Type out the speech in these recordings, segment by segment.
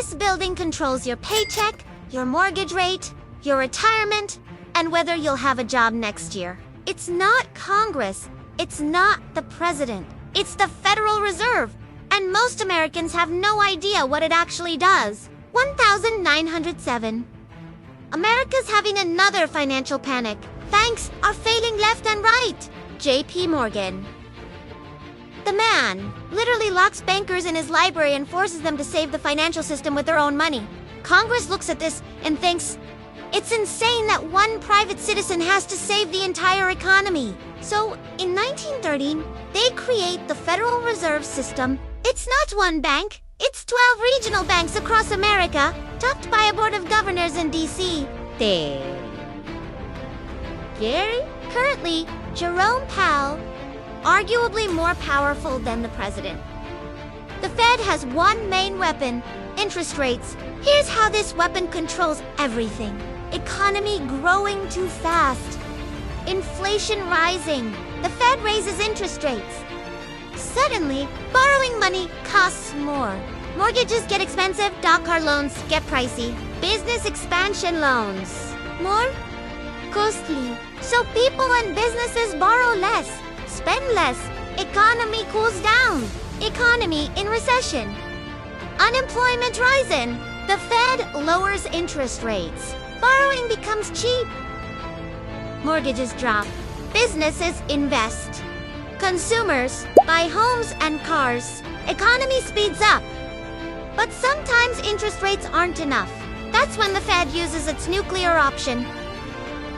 This building controls your paycheck, your mortgage rate, your retirement, and whether you'll have a job next year. It's not Congress. It's not the president. It's the Federal Reserve. And most Americans have no idea what it actually does. 1907. America's having another financial panic. Banks are failing left and right. J.P. Morgan. The man literally locks bankers in his library and forces them to save the financial system with their own money. Congress looks at this and thinks, it's insane that one private citizen has to save the entire economy. So, in 1913, they create the Federal Reserve System. It's not one bank. It's 12 regional banks across America, topped by a board of governors in D.C. Currently, Jerome Powell, arguably more powerful than the president. The Fed has one main weapon, interest rates. Here's how this weapon controls everything. Economy growing too fast. Inflation rising. The Fed raises interest rates. Suddenly, borrowing money costs more. Mortgages get expensive, doc car loans get pricey. Business expansion loans more costly. So people and businesses borrow less, spend less. Economy cools down. Economy in recession. Unemployment rising. The Fed lowers interest rates. Borrowing becomes cheap. Mortgages drop. Businesses invest. Consumers buy homes and cars. Economy speeds up. But sometimes interest rates aren't enough. That's when the Fed uses its nuclear option.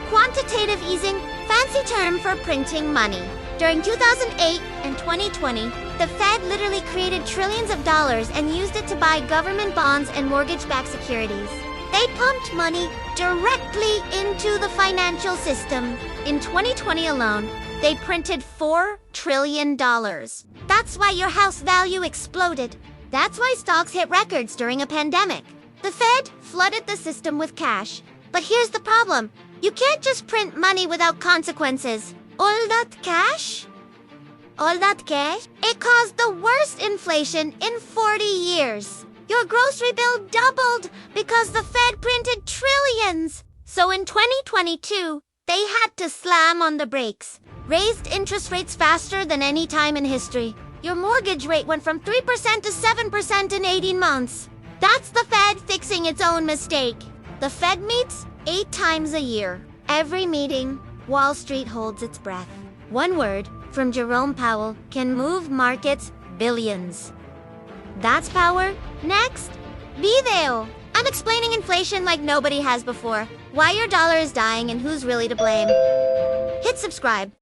Quantitative easing, fancy term for printing money. During 2008 and 2020, the Fed literally created trillions of dollars and used it to buy government bonds and mortgage-backed securities. They pumped money directly into the financial system. In 2020 alone, they printed $4 trillion. That's why your house value exploded. That's why stocks hit records during a pandemic. The Fed flooded the system with cash. But here's the problem. You can't just print money without consequences. All that cash? All that cash? It caused the worst inflation in 40 years. Your grocery bill doubled because the Fed printed trillions. So in 2022, they had to slam on the brakes. Raised interest rates faster than any time in history. Your mortgage rate went from 3% to 7% in 18 months. That's the Fed fixing its own mistake. The Fed meets 8 times a year. Every meeting, Wall Street holds its breath. One word from Jerome Powell can move markets billions. That's power. Next, video. I'm explaining inflation like nobody has before. Why your dollar is dying and who's really to blame. Hit subscribe.